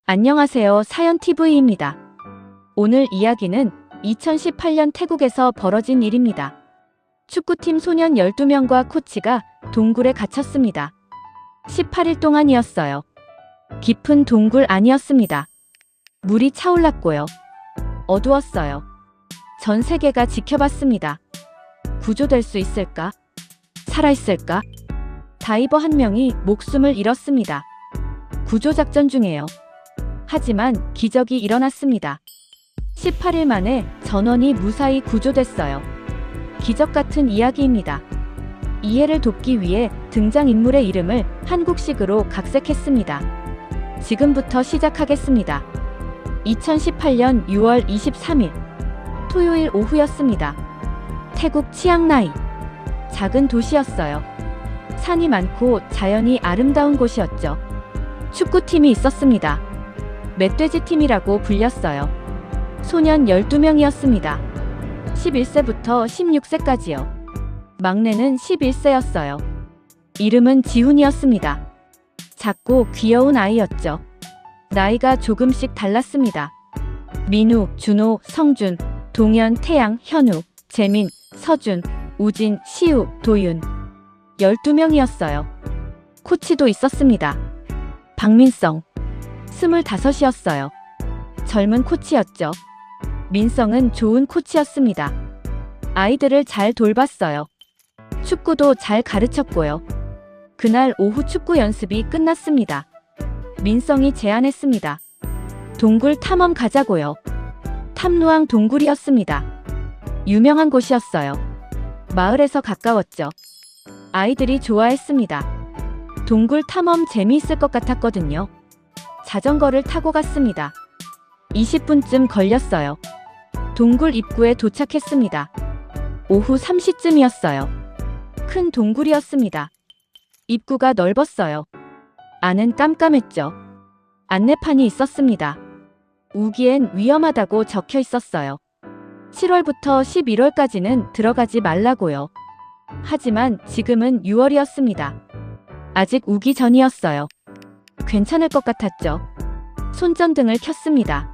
안녕하세요. 사연TV입니다. 오늘 이야기는 2018년 태국에서 벌어진 일입니다. 축구팀 소년 12명과 코치가 동굴에 갇혔습니다. 18일 동안이었어요. 깊은 동굴 안이었습니다. 물이 차올랐고요. 어두웠어요. 전 세계가 지켜봤습니다. 구조될 수 있을까? 살아있을까? 다이버 한 명이 목숨을 잃었습니다. 구조작전 중에요. 하지만 기적이 일어났습니다. 18일 만에 전원이 무사히 구조됐어요. 기적 같은 이야기입니다. 이해를 돕기 위해 등장인물의 이름을 한국식으로 각색했습니다. 지금부터 시작하겠습니다. 2018년 6월 23일 토요일 오후였습니다. 태국 치앙라이. 작은 도시였어요. 산이 많고 자연이 아름다운 곳이었죠. 축구팀이 있었습니다. 멧돼지 팀이라고 불렸어요. 소년 12명이었습니다. 11세부터 16세까지요. 막내는 11세였어요. 이름은 지훈이었습니다. 작고 귀여운 아이였죠. 나이가 조금씩 달랐습니다. 민우, 준호, 성준, 동현, 태양, 현우, 재민, 서준, 우진, 시우, 도윤. 12명이었어요. 코치도 있었습니다. 박민성. 25이었어요. 젊은 코치였죠. 민성은 좋은 코치였습니다. 아이들을 잘 돌봤어요. 축구도 잘 가르쳤고요. 그날 오후 축구 연습이 끝났습니다. 민성이 제안했습니다. 동굴 탐험 가자고요. 탐루왕 동굴이었습니다. 유명한 곳이었어요. 마을에서 가까웠죠. 아이들이 좋아했습니다. 동굴 탐험 재미있을 것 같았거든요. 자전거를 타고 갔습니다. 20분쯤 걸렸어요. 동굴 입구에 도착했습니다. 오후 3시쯤이었어요. 큰 동굴이었습니다. 입구가 넓었어요. 안은 깜깜했죠. 안내판이 있었습니다. 우기엔 위험하다고 적혀 있었어요. 7월부터 11월까지는 들어가지 말라고요. 하지만 지금은 6월이었습니다. 아직 우기 전이었어요. 괜찮을 것 같았죠. 손전등을 켰습니다.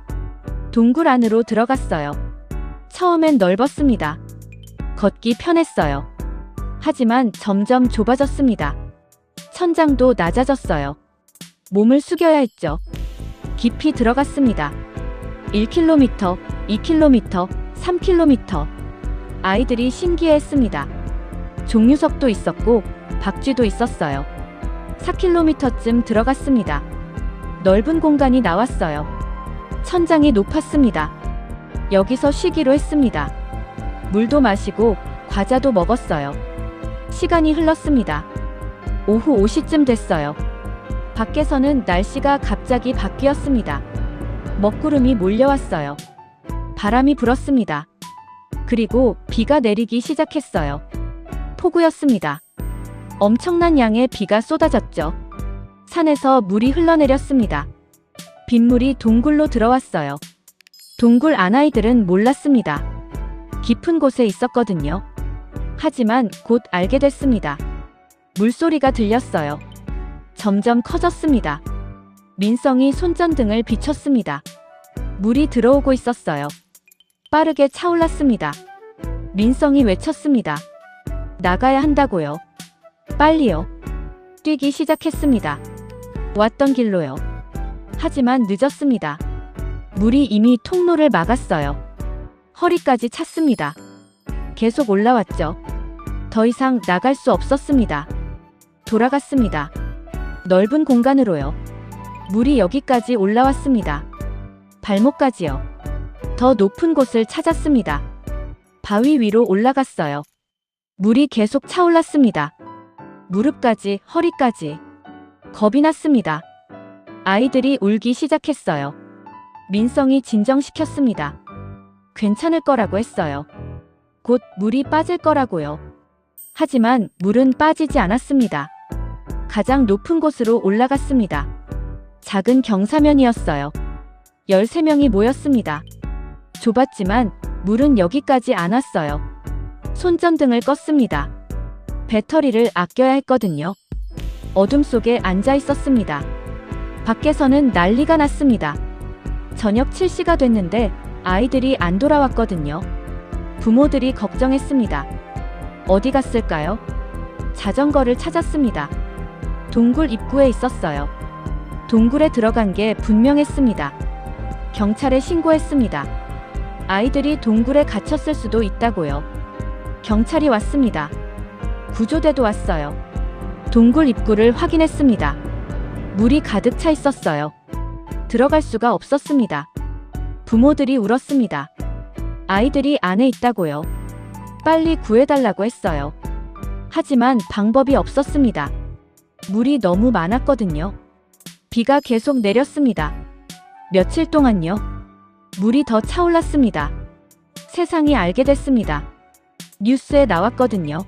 동굴 안으로 들어갔어요. 처음엔 넓었습니다. 걷기 편했어요. 하지만 점점 좁아졌습니다. 천장도 낮아졌어요. 몸을 숙여야 했죠. 깊이 들어갔습니다. 1km, 2km, 3km. 아이들이 신기해했습니다. 종유석도 있었고 박쥐도 있었어요. 4km쯤 들어갔습니다. 넓은 공간이 나왔어요. 천장이 높았습니다. 여기서 쉬기로 했습니다. 물도 마시고 과자도 먹었어요. 시간이 흘렀습니다. 오후 5시쯤 됐어요. 밖에서는 날씨가 갑자기 바뀌었습니다. 먹구름이 몰려왔어요. 바람이 불었습니다. 그리고 비가 내리기 시작했어요. 폭우였습니다. 엄청난 양의 비가 쏟아졌죠. 산에서 물이 흘러내렸습니다. 빗물이 동굴로 들어왔어요. 동굴 안 아이들은 몰랐습니다. 깊은 곳에 있었거든요. 하지만 곧 알게 됐습니다. 물소리가 들렸어요. 점점 커졌습니다. 민성이 손전등을 비췄습니다. 물이 들어오고 있었어요. 빠르게 차올랐습니다. 민성이 외쳤습니다. 나가야 한다고요. 빨리요. 뛰기 시작했습니다. 왔던 길로요. 하지만 늦었습니다. 물이 이미 통로를 막았어요. 허리까지 찼습니다. 계속 올라왔죠. 더 이상 나갈 수 없었습니다. 돌아갔습니다. 넓은 공간으로요. 물이 여기까지 올라왔습니다. 발목까지요. 더 높은 곳을 찾았습니다. 바위 위로 올라갔어요. 물이 계속 차올랐습니다. 무릎까지, 허리까지. 겁이 났습니다. 아이들이 울기 시작했어요. 민성이 진정시켰습니다. 괜찮을 거라고 했어요. 곧 물이 빠질 거라고요. 하지만 물은 빠지지 않았습니다. 가장 높은 곳으로 올라갔습니다. 작은 경사면이었어요. 13명이 모였습니다. 좁았지만 물은 여기까지 안 왔어요. 손전등을 껐습니다. 배터리를 아껴야 했거든요. 어둠 속에 앉아 있었습니다. 밖에서는 난리가 났습니다. 저녁 7시가 됐는데 아이들이 안 돌아왔거든요. 부모들이 걱정했습니다. 어디 갔을까요? 자전거를 찾았습니다. 동굴 입구에 있었어요. 동굴에 들어간 게 분명했습니다. 경찰에 신고했습니다. 아이들이 동굴에 갇혔을 수도 있다고요. 경찰이 왔습니다. 구조대도 왔어요. 동굴 입구를 확인했습니다. 물이 가득 차 있었어요. 들어갈 수가 없었습니다. 부모들이 울었습니다. 아이들이 안에 있다고요. 빨리 구해달라고 했어요. 하지만 방법이 없었습니다. 물이 너무 많았거든요. 비가 계속 내렸습니다. 며칠 동안요. 물이 더 차올랐습니다. 세상이 알게 됐습니다. 뉴스에 나왔거든요.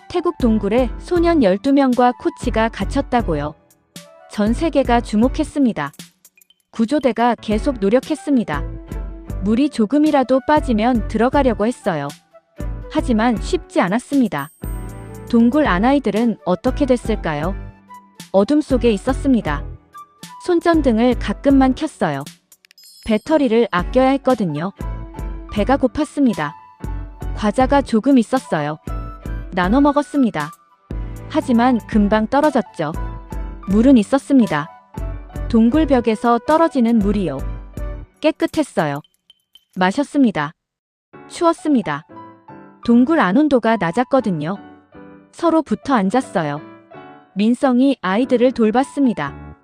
태국 동굴에 소년 12명과 코치가 갇혔다고요. 전 세계가 주목했습니다. 구조대가 계속 노력했습니다. 물이 조금이라도 빠지면 들어가려고 했어요. 하지만 쉽지 않았습니다. 동굴 안 아이들은 어떻게 됐을까요? 어둠 속에 있었습니다. 손전등을 가끔만 켰어요. 배터리를 아껴야 했거든요. 배가 고팠습니다. 과자가 조금 있었어요. 나눠 먹었습니다. 하지만 금방 떨어졌죠. 물은 있었습니다. 동굴 벽에서 떨어지는 물이요. 깨끗했어요. 마셨습니다. 추웠습니다. 동굴 안 온도가 낮았거든요. 서로 붙어 앉았어요. 민성이 아이들을 돌봤습니다.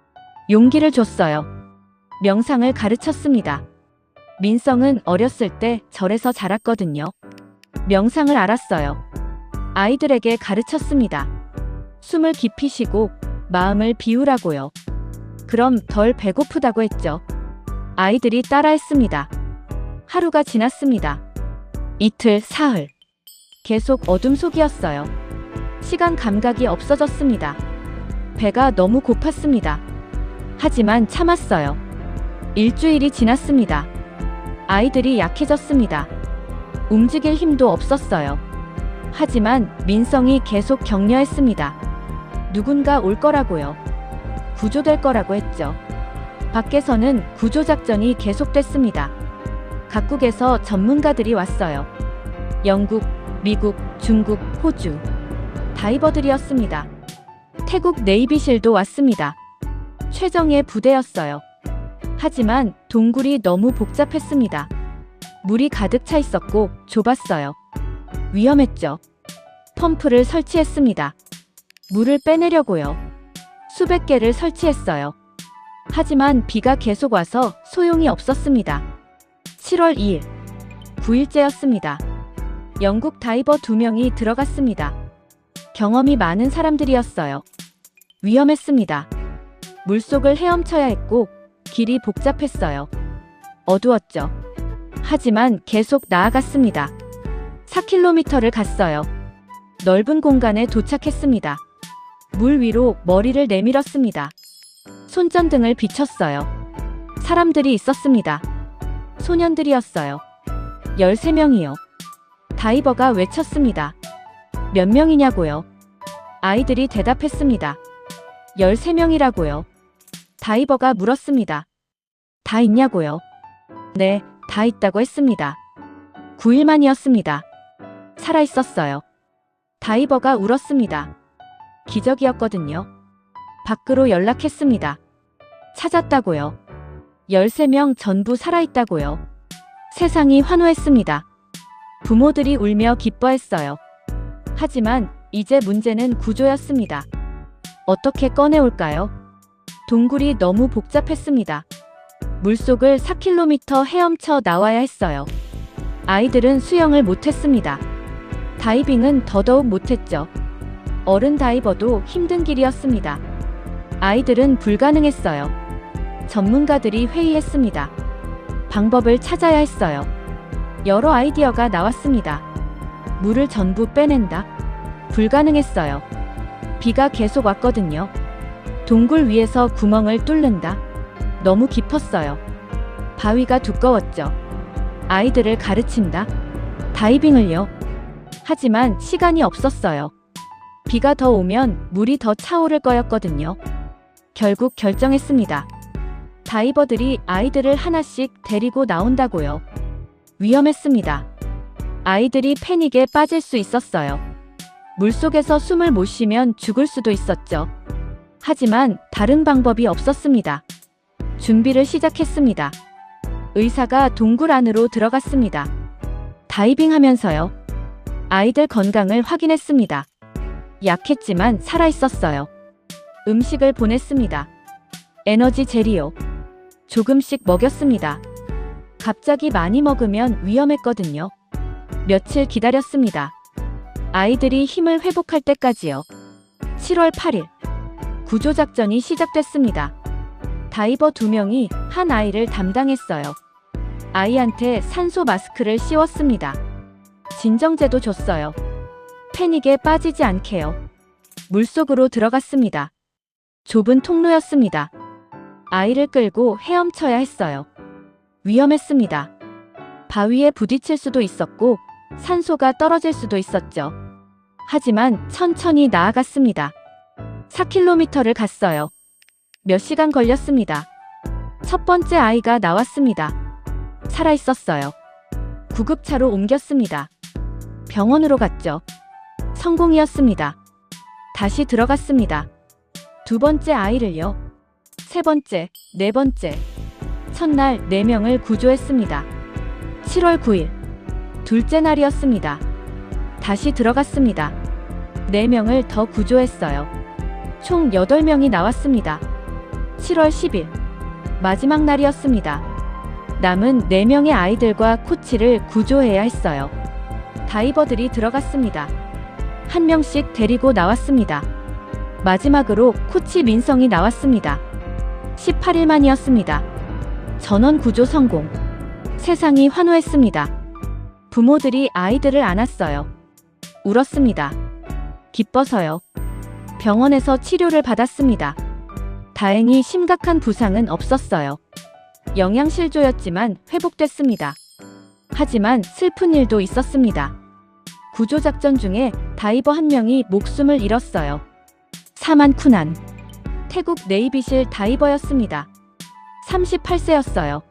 용기를 줬어요. 명상을 가르쳤습니다. 민성은 어렸을 때 절에서 자랐거든요. 명상을 알았어요. 아이들에게 가르쳤습니다. 숨을 깊이 쉬고 마음을 비우라고요. 그럼 덜 배고프다고 했죠. 아이들이 따라했습니다. 하루가 지났습니다. 이틀, 사흘. 계속 어둠 속이었어요. 시간 감각이 없어졌습니다. 배가 너무 고팠습니다. 하지만 참았어요. 일주일이 지났습니다. 아이들이 약해졌습니다. 움직일 힘도 없었어요. 하지만 민성이 계속 격려했습니다. 누군가 올 거라고요. 구조될 거라고 했죠. 밖에서는 구조작전이 계속됐습니다. 각국에서 전문가들이 왔어요. 영국, 미국, 중국, 호주. 다이버들이었습니다. 태국 네이비실도 왔습니다. 최정예 부대였어요. 하지만 동굴이 너무 복잡했습니다. 물이 가득 차 있었고 좁았어요. 위험했죠. 펌프를 설치했습니다. 물을 빼내려고요. 수백 개를 설치했어요. 하지만 비가 계속 와서 소용이 없었습니다. 7월 2일, 9일째였습니다. 영국 다이버 2명이 들어갔습니다. 경험이 많은 사람들이었어요. 위험했습니다. 물속을 헤엄쳐야 했고 길이 복잡했어요. 어두웠죠. 하지만 계속 나아갔습니다. 4km를 갔어요. 넓은 공간에 도착했습니다. 물 위로 머리를 내밀었습니다. 손전등을 비췄어요. 사람들이 있었습니다. 소년들이었어요. 13명이요. 다이버가 외쳤습니다. 몇 명이냐고요? 아이들이 대답했습니다. 13명이라고요. 다이버가 물었습니다. 다 있냐고요? 네, 다 있다고 했습니다. 9일 만이었습니다. 살아있었어요. 다이버가 울었습니다. 기적이었거든요. 밖으로 연락했습니다. 찾았다고요. 13명 전부 살아있다고요. 세상이 환호했습니다. 부모들이 울며 기뻐했어요. 하지만 이제 문제는 구조였습니다. 어떻게 꺼내올까요? 동굴이 너무 복잡했습니다. 물속을 4km 헤엄쳐 나와야 했어요. 아이들은 수영을 못했습니다. 다이빙은 더더욱 못했죠. 어른 다이버도 힘든 길이었습니다. 아이들은 불가능했어요. 전문가들이 회의했습니다. 방법을 찾아야 했어요. 여러 아이디어가 나왔습니다. 물을 전부 빼낸다? 불가능했어요. 비가 계속 왔거든요. 동굴 위에서 구멍을 뚫는다? 너무 깊었어요. 바위가 두꺼웠죠. 아이들을 가르친다? 다이빙을요? 하지만 시간이 없었어요. 비가 더 오면 물이 더 차오를 거였거든요. 결국 결정했습니다. 다이버들이 아이들을 하나씩 데리고 나온다고요. 위험했습니다. 아이들이 패닉에 빠질 수 있었어요. 물속에서 숨을 못 쉬면 죽을 수도 있었죠. 하지만 다른 방법이 없었습니다. 준비를 시작했습니다. 의사가 동굴 안으로 들어갔습니다. 다이빙하면서요. 아이들 건강을 확인했습니다. 약했지만 살아있었어요. 음식을 보냈습니다. 에너지 젤이요. 조금씩 먹였습니다. 갑자기 많이 먹으면 위험했거든요. 며칠 기다렸습니다. 아이들이 힘을 회복할 때까지요. 7월 8일 구조작전이 시작됐습니다. 다이버 2명이 한 아이를 담당했어요. 아이한테 산소 마스크를 씌웠습니다. 진정제도 줬어요. 패닉에 빠지지 않게요. 물속으로 들어갔습니다. 좁은 통로였습니다. 아이를 끌고 헤엄쳐야 했어요. 위험했습니다. 바위에 부딪힐 수도 있었고 산소가 떨어질 수도 있었죠. 하지만 천천히 나아갔습니다. 4km를 갔어요. 몇 시간 걸렸습니다. 첫 번째 아이가 나왔습니다. 살아있었어요. 구급차로 옮겼습니다. 병원으로 갔죠. 성공이었습니다. 다시 들어갔습니다. 두 번째 아이를요. 세 번째, 네 번째. 첫날 4명을 구조했습니다. 7월 9일. 둘째 날이었습니다. 다시 들어갔습니다. 4명을 더 구조했어요. 총 8명이 나왔습니다. 7월 10일. 마지막 날이었습니다. 남은 4명의 아이들과 코치를 구조해야 했어요. 다이버들이 들어갔습니다. 한 명씩 데리고 나왔습니다. 마지막으로 코치 민성이 나왔습니다. 18일 만이었습니다. 전원 구조 성공. 세상이 환호했습니다. 부모들이 아이들을 안았어요. 울었습니다. 기뻐서요. 병원에서 치료를 받았습니다. 다행히 심각한 부상은 없었어요. 영양실조였지만 회복됐습니다. 하지만 슬픈 일도 있었습니다. 구조작전 중에 다이버 한 명이 목숨을 잃었어요. 사만 쿠난. 태국 네이비실 다이버였습니다. 38세였어요.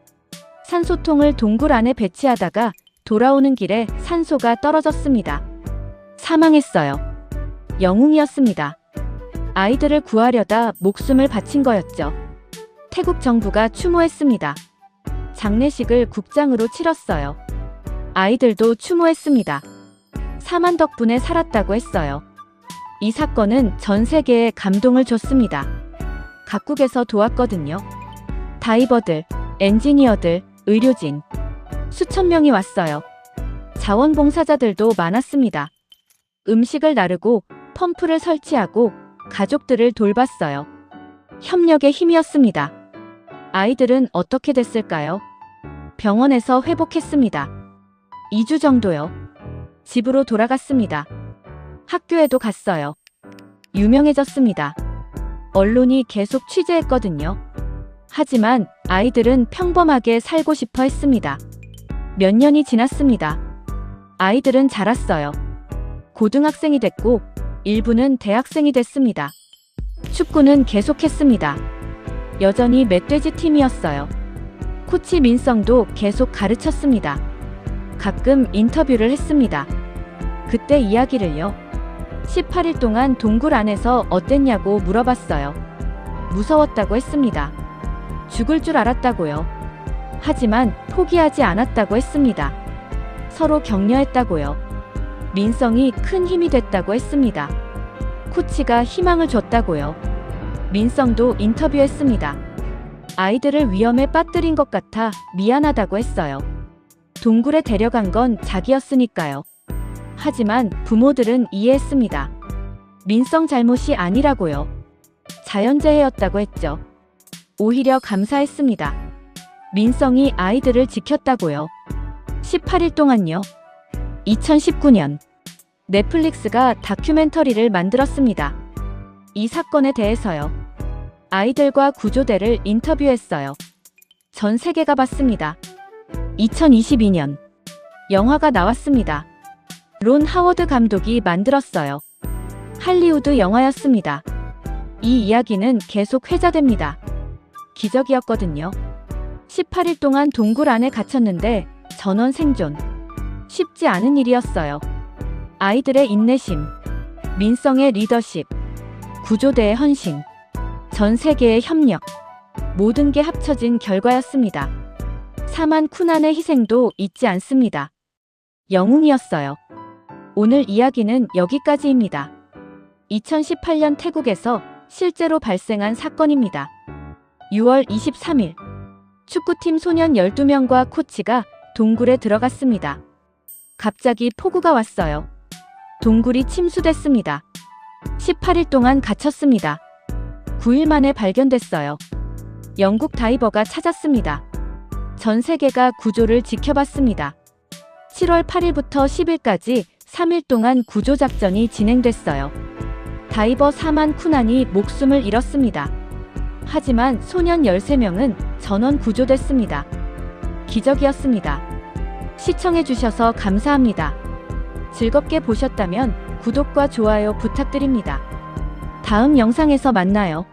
산소통을 동굴 안에 배치하다가 돌아오는 길에 산소가 떨어졌습니다. 사망했어요. 영웅이었습니다. 아이들을 구하려다 목숨을 바친 거였죠. 태국 정부가 추모했습니다. 장례식을 국장으로 치렀어요. 아이들도 추모했습니다. 사만 덕분에 살았다고 했어요. 이 사건은 전 세계에 감동을 줬습니다. 각국에서 도왔거든요. 다이버들, 엔지니어들, 의료진. 수천 명이 왔어요. 자원봉사자들도 많았습니다. 음식을 나르고 펌프를 설치하고 가족들을 돌봤어요. 협력의 힘이었습니다. 아이들은 어떻게 됐을까요? 병원에서 회복했습니다. 2주 정도요. 집으로 돌아갔습니다. 학교에도 갔어요. 유명해졌습니다. 언론이 계속 취재했거든요. 하지만 아이들은 평범하게 살고 싶어 했습니다. 몇 년이 지났습니다. 아이들은 자랐어요. 고등학생이 됐고 일부는 대학생이 됐습니다. 축구는 계속했습니다. 여전히 멧돼지 팀이었어요. 코치 민성도 계속 가르쳤습니다. 가끔 인터뷰를 했습니다. 그때 이야기를요. 18일 동안 동굴 안에서 어땠냐고 물어봤어요. 무서웠다고 했습니다. 죽을 줄 알았다고요. 하지만 포기하지 않았다고 했습니다. 서로 격려했다고요. 민성이 큰 힘이 됐다고 했습니다. 코치가 희망을 줬다고요. 민성도 인터뷰했습니다. 아이들을 위험에 빠뜨린 것 같아 미안하다고 했어요. 동굴에 데려간 건 자기였으니까요. 하지만 부모들은 이해했습니다. 민성 잘못이 아니라고요. 자연재해였다고 했죠. 오히려 감사했습니다. 민성이 아이들을 지켰다고요. 18일 동안요. 2019년 넷플릭스가 다큐멘터리를 만들었습니다. 이 사건에 대해서요. 아이들과 구조대를 인터뷰했어요. 전 세계가 봤습니다. 2022년 영화가 나왔습니다. 론 하워드 감독이 만들었어요. 할리우드 영화였습니다. 이 이야기는 계속 회자됩니다. 기적이었거든요. 18일 동안 동굴 안에 갇혔는데 전원 생존. 쉽지 않은 일이었어요. 아이들의 인내심, 민성의 리더십, 구조대의 헌신, 전 세계의 협력, 모든 게 합쳐진 결과였습니다. 사만 쿠난의 희생도 잊지 않습니다. 영웅이었어요. 오늘 이야기는 여기까지입니다. 2018년 태국에서 실제로 발생한 사건입니다. 6월 23일, 축구팀 소년 12명과 코치가 동굴에 들어갔습니다. 갑자기 폭우가 왔어요. 동굴이 침수됐습니다. 18일 동안 갇혔습니다. 9일 만에 발견됐어요. 영국 다이버가 찾았습니다. 전 세계가 구조를 지켜봤습니다. 7월 8일부터 10일까지 3일 동안 구조작전이 진행됐어요. 다이버 사만 쿠난이 목숨을 잃었습니다. 하지만 소년 13명은 전원 구조됐습니다. 기적이었습니다. 시청해주셔서 감사합니다. 즐겁게 보셨다면 구독과 좋아요 부탁드립니다. 다음 영상에서 만나요.